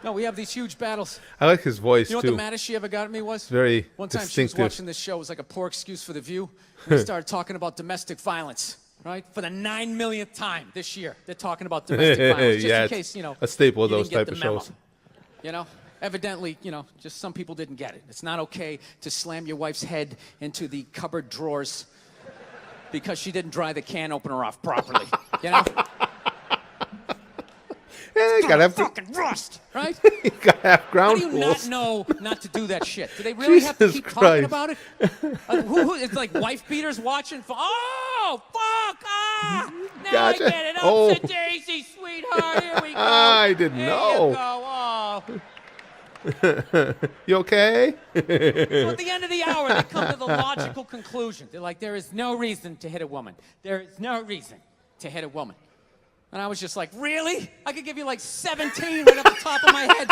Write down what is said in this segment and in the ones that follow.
No, we have these huge battles. I like his voice, You know what too. the maddest she ever got at me was? Very One time distinctive. she was watching this show. It was like a poor excuse for The View. And we started talking about domestic violence, right? For the 9 millionth time this year, they're talking about domestic violence. Just Yeah, in it's case, you know, a staple of you those didn't get type the of memo. shows. You know? Evidently, you know, just some people didn't get it. It's not okay to slam your wife's head into the cupboard drawers because she didn't dry the can opener off properly. You know? You gotta have fucking rust, right? you gotta have How ground do you rules. not know not to do that shit? Do they really have to Jesus keep talking Christ. about it? It's like wife beaters watching. Oh, fuck! Ah! Now Gotcha. I get it. Oh. Upset Daisy, sweetheart. Here we go. I didn't Here know. You go. Oh. You okay? So at the end of the hour, they come to the logical conclusion. They're like, there is no reason to hit a woman. There is no reason to hit a woman. And I was just like, really? I could give you like 17 right off the top of my head.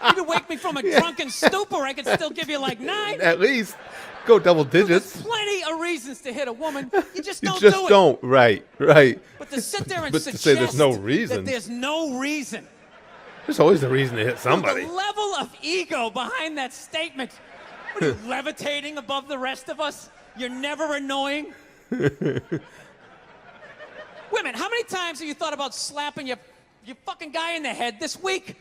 You could wake me from a drunken stupor. I could still give you like 9. At least go double digits. There's plenty of reasons to hit a woman. You just You don't just do it. don't. Right. But to sit there and But to suggest say there's no reason. that there's no reason. There's always a reason to hit somebody. The level of ego behind that statement. What are you, levitating above the rest of us? You're never annoying? Women, how many times have you thought about slapping your fucking guy in the head this week?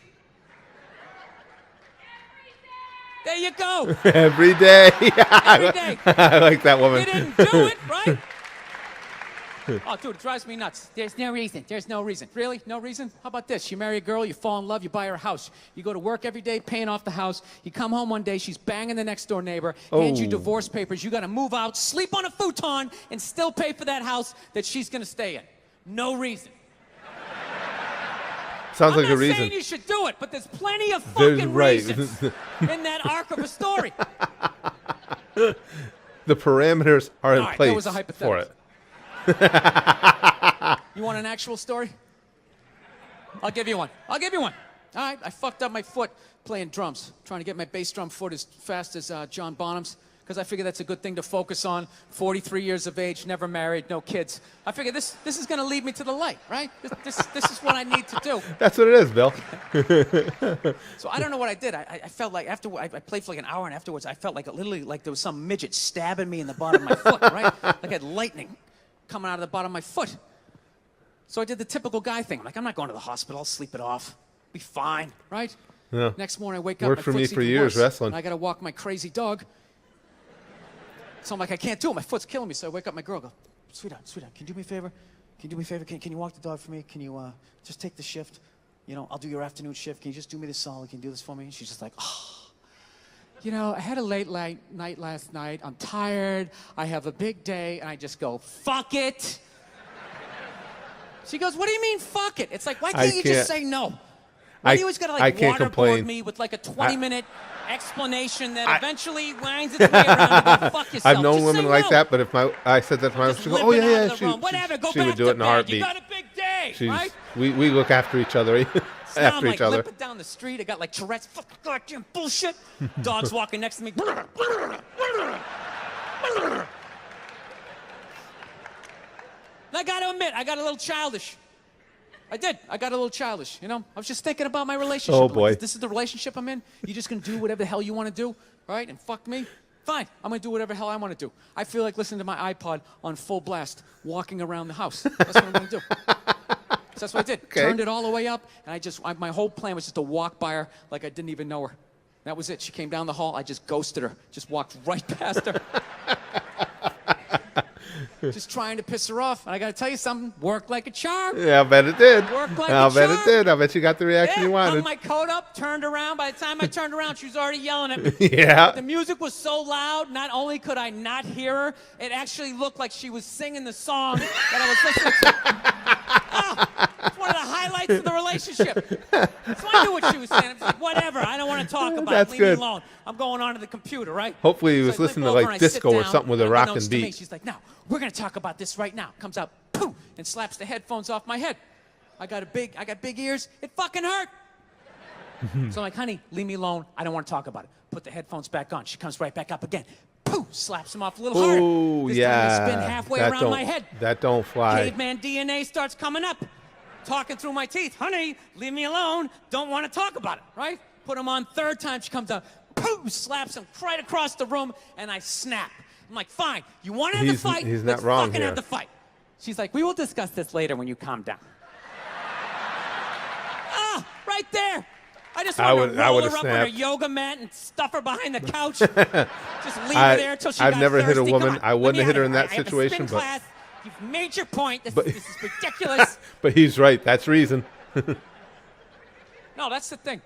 There you go. Every day. Every day. I like that woman. You didn't do it, right? Oh, dude, it drives me nuts. There's no reason. There's no reason. Really? No reason? How about this? You marry a girl, you fall in love, you buy her a house. You go to work every day paying off the house. You come home one day, she's banging the next door neighbor, hands you divorce papers. You got to move out, sleep on a futon, and still pay for that house that she's going to stay in. No reason. Sounds like a I'm not reason. saying you should do it, but there's plenty of fucking reasons in that arc of a story. The parameters are in All right, place that was a for hypothetical. it. You want an actual story? I'll give you one. All right, I fucked up my foot playing drums, trying to get my bass drum foot as fast as John Bonham's, because I figure that's a good thing to focus on. 43 years of age, never married, no kids. I figure this is going to lead me to the light, right? This is what I need to do. That's what it is, Bill. So I don't know what I did. I felt like after I played for like an hour, and afterwards I felt like literally like there was some midget stabbing me in the bottom of my foot, right? Like I had lightning coming out of the bottom of my foot. So I did the typical guy thing. I'm like, I'm not going to the hospital. I'll sleep it off. Be fine, right? Yeah. Next morning I wake up. Worked my for me foot's for even years, worse, wrestling. and I got to walk my crazy dog. So I'm like, I can't do it. My foot's killing me. So I wake up my girl. Go, sweetheart, can you do me a favor? Can you do me a favor? Can you walk the dog for me? Can you just take the shift? You know, I'll do your afternoon shift. Can you just do me this solid? Can you do this for me? And she's just like, oh. You know, I had a late night last night. I'm tired. I have a big day. And I just go, fuck it. She goes, what do you mean, fuck it? It's like, why can't you just say no? Why do you always got to, like, waterboard me with, like, a 20-minute explanation that eventually winds its way around to go fuck yourself? I've known Just women say like no. that, but if I said that to my wife, she'd go, oh, Limping out yeah, of the room. Whatever, go she back would do to it in a bed. heartbeat. You got a big day, right? We look after each other, Now I'm after like each other. limping down the street. I got like Tourette's. Fucking goddamn bullshit. Dog's walking next to me. And I got to admit, I got a little childish. I did. I got a little childish, you know? I was just thinking about my relationship. Oh, Like, boy. this is the relationship I'm in. You're just going to do whatever the hell you want to do, right? And fuck me? Fine. I'm going to do whatever the hell I want to do. I feel like listening to my iPod on full blast, walking around the house. That's what I'm going to do. So that's what I did. Okay. Turned it all the way up, and my whole plan was just to walk by her like I didn't even know her. That was it. She came down the hall. I just ghosted her. Just walked right past her. Just trying to piss her off. And I got to tell you something. Worked like a charm. Yeah, I bet it did. Worked like I a bet charm. it did. I bet you got the reaction you Hung wanted. my coat up, turned around. By the time I turned around, she was already yelling at me. Yeah. The music was so loud, not only could I not hear her, it actually looked like she was singing the song that I was listening to. It's one of the highlights of the relationship. So I knew what she was saying. I was like, whatever, I don't want to talk about That's it. Leave good. me alone. I'm going on to the computer, right? Hopefully he So was I flip listening to over and like I sit disco or down, something with a unbeknownst rockin' to me, beat. she's like, no, we're going to talk about this right now. Comes out, poof, and slaps the headphones off my head. I got big ears. It fucking hurt. So I'm like, honey, leave me alone. I don't want to talk about it. Put the headphones back on. She comes right back up again. Poof, slaps him off a little harder. Oh, This yeah. time they spin halfway That around don't- my head. That don't fly. Caveman DNA starts coming up. talking through my teeth. Honey, leave me alone. Don't want to talk about it, right? Put him on. Third time she comes out, boom, slaps him right across the room, and I snap. I'm like, fine, you want to have the fight? He's Let's not wrong fucking here. have the fight. She's like, we will discuss this later when you calm down. Ah, right there. I just want to roll her up on her yoga mat and stuff her behind the couch. Just leave her there until she got I've never hit a thirsty. woman. Come on, I wouldn't have hit her in I that have a situation, spin but class. You've made your point. This is ridiculous. but he's right. That's reason. No, that's the thing.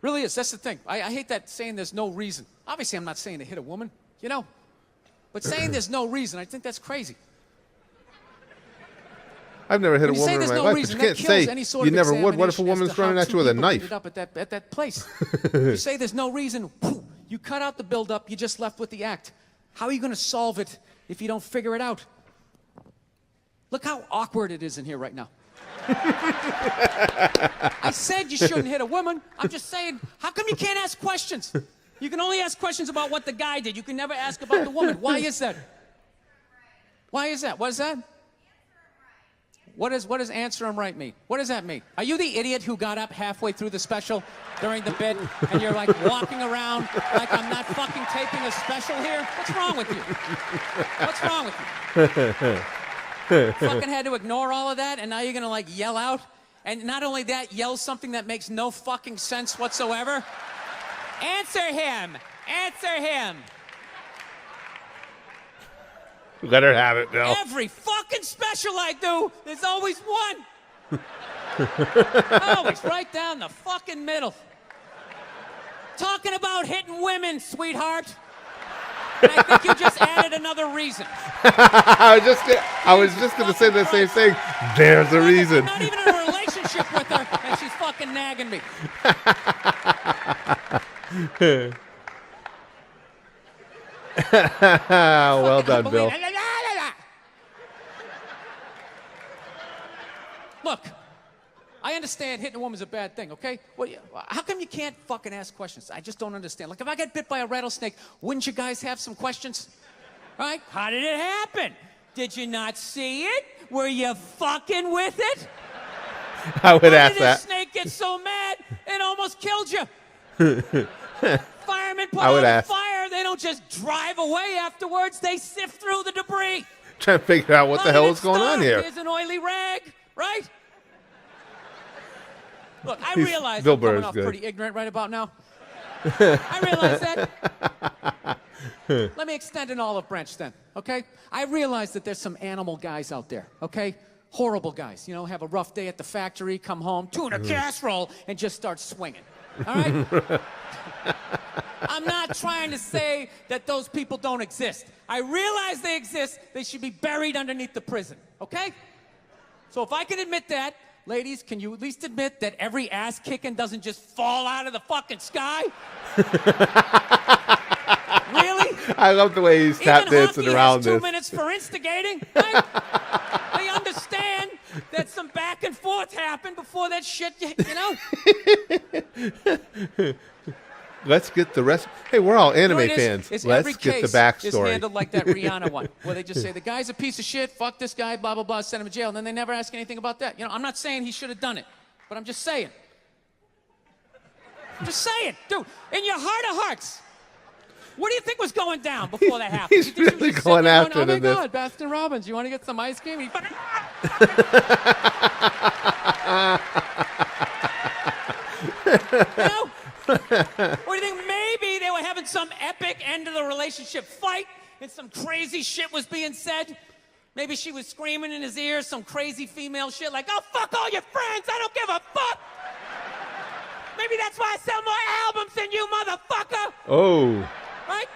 Really is. That's the thing. I hate that saying there's no reason. Obviously, I'm not saying to hit a woman, you know. But saying there's no reason, I think that's crazy. I've never hit a When you woman say in there's my no life, reason, but you that can't kills say any sort you of never would. What if a examination as woman's to how running at two you with a people ended knife? up at that place. If you say there's no reason, you cut out the build-up, you're just left with the act. How are you going to solve it if you don't figure it out? Look how awkward it is in here right now. I said you shouldn't hit a woman. I'm just saying, how come you can't ask questions? You can only ask questions about what the guy did. You can never ask about the woman. Why is that? Why is that? What is that? What does answer him right mean? What does that mean? Are you the idiot who got up halfway through the special during the bit and you're like walking around like I'm not fucking taping a special here? What's wrong with you? What's wrong with you? Fucking had to ignore all of that and now you're gonna like yell out? And not only that, yell something that makes no fucking sense whatsoever? Answer him! Answer him! Let her have it, Bill. Every fucking special I do, there's always one. Always right down the fucking middle. Talking about hitting women, sweetheart. And I think you just added another reason. I was just gonna say the same thing. There's a reason. I'm not even in a relationship with her, and she's fucking nagging me. Well done, Bill. Look, I understand hitting a woman's a bad thing, okay? Well, how come you can't fucking ask questions? I just don't understand. Like, if I get bit by a rattlesnake, wouldn't you guys have some questions? Right? How did it happen? Did you not see it? Were you fucking with it? I would ask How did that. this snake get so mad it almost killed you? Firemen put I would out a ask. fire. They don't just drive away afterwards. They sift through the debris. Trying to figure out what the Let hell it is going on start. here. Here's an oily rag, right? Look, I He's- realize Bill I'm Burr coming is off good. pretty ignorant right about now. I realize that. Let me extend an olive branch then, okay? I realize that there's some animal guys out there, okay? Horrible guys, you know, have a rough day at the factory, come home, tuna casserole, and just start swinging, all right? I'm not trying to say that those people don't exist. I realize they exist. They should be buried underneath the prison, okay? So if I can admit that, ladies, can you at least admit that every ass kicking doesn't just fall out of the fucking sky? Really? I love the way he's tap Even dancing hockey around has 2 this. minutes for instigating, right? They understand that some back and forth happened before that shit, you know? Let's get the rest. Hey, we're all anime You know what it fans. is Let's every get the case backstory. is handled like that Rihanna one, where they just say, the guy's a piece of shit, fuck this guy, blah, blah, blah, send him to jail, and then they never ask anything about that. You know, I'm not saying he should have done it, but I'm just saying. I'm just saying. Dude, in your heart of hearts, what do you think was going down before that happened? He's You think she was really just going sitting there after it oh in my this. God, Baskin Robbins, you want to get some ice cream? And he fucking... You know? Or do you think maybe they were having some epic end of the relationship fight and some crazy shit was being said? Maybe she was screaming in his ear some crazy female shit like, oh, fuck all your friends, I don't give a fuck. Maybe that's why I sell more albums than you, motherfucker. Oh. Right?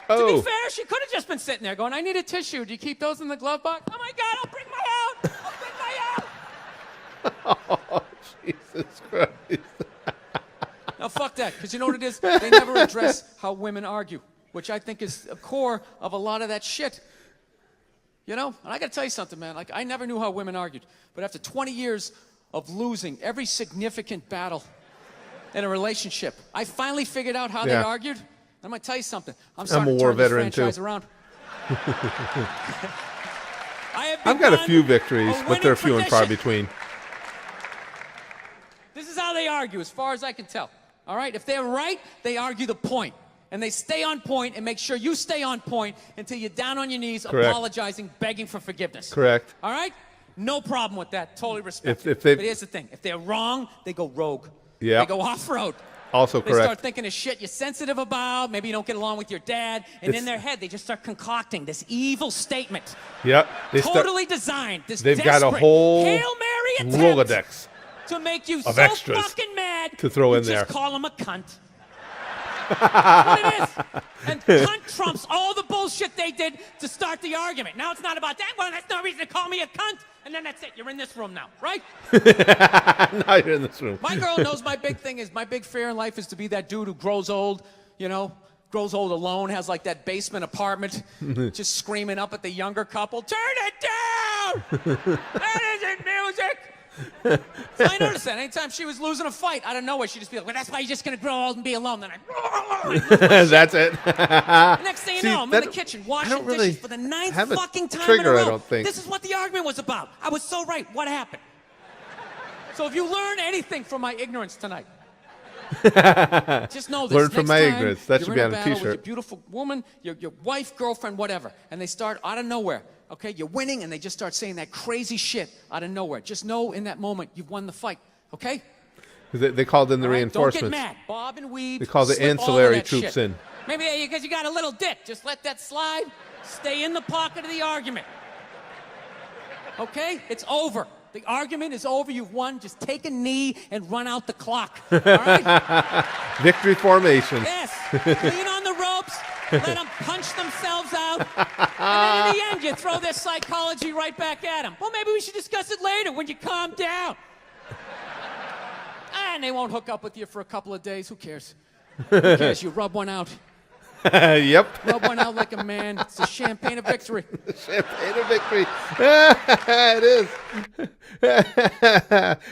To Oh. be fair, she could have just been sitting there going, I need a tissue. Do you keep those in the glove box? Oh, my God, I'll bring my own. I'll bring my own. Oh, Jesus Christ. Now, fuck that, because you know what it is? They never address how women argue, which I think is a core of a lot of that shit. You know? And I got to tell you something, man. Like, I never knew how women argued. But after 20 years of losing every significant battle in a relationship, I finally figured out how they Yeah. argued. I'm going to tell you something. I'm starting a to war turn this veteran, franchise too. around. I have I've got a begun few victories, a but they're winning few and far tradition. between. This is how they argue, as far as I can tell. All right? If they're right, they argue the point. And they stay on point and make sure you stay on point until you're down on your knees, Correct. apologizing, begging for forgiveness. Correct. All right? No problem with that. Totally respect If it. they- But here's the thing. If they're wrong, they go rogue. Yeah. They go off-road. Also They correct. start thinking of shit you're sensitive about. Maybe you don't get along with your dad. And in their head, they just start concocting this evil statement. Yep. Totally designed. This They've got a desperate whole Hail Mary attempt Rolodex to make you of so extras fucking mad to throw you in there. just call him a cunt. That's what it is. And cunt trumps all the bullshit they did to start the argument. Now it's not about that. Well, that's no reason to call me a cunt. And then that's it. You're in this room now, right? Now you're in this room. My girl knows my big thing is, my big fear in life is to be that dude who grows old, you know, grows old alone, has like that basement apartment, just screaming up at the younger couple, turn it down! That isn't music! So I noticed that anytime she was losing a fight, out of nowhere, she'd just be like, well, that's why you're just gonna grow old and be alone. Then That's it. next thing you See, know, I'm in the kitchen I washing don't really dishes for the ninth have a fucking time trigger, in a I row. don't think. This is what the argument was about. I was so right. What happened? So if you learn anything from my ignorance tonight, just know this. Learn from Next my time ignorance. That you're should in be on a battle with t-shirt. Your beautiful woman, your wife, girlfriend, whatever, and they start out of nowhere. Okay, you're winning, and they just start saying that crazy shit out of nowhere. Just know in that moment you've won the fight. Okay? They called in the All right? reinforcements. Don't get mad. Bob and weave. They call the slip all of ancillary that troops shit. in. Maybe because you got a little dick. Just let that slide. Stay in the pocket of the argument. Okay? It's over. The argument is over. You've won. Just take a knee and run out the clock. All right? Victory formation. Yes. Lean on the ropes. Let them punch themselves out. And then in the end, you throw their psychology right back at them. Well, maybe we should discuss it later when you calm down. And they won't hook up with you for a couple of days. Who cares? Who cares? You rub one out. Yep. Rub one out like a man. It's the champagne of victory. Champagne of victory. It is.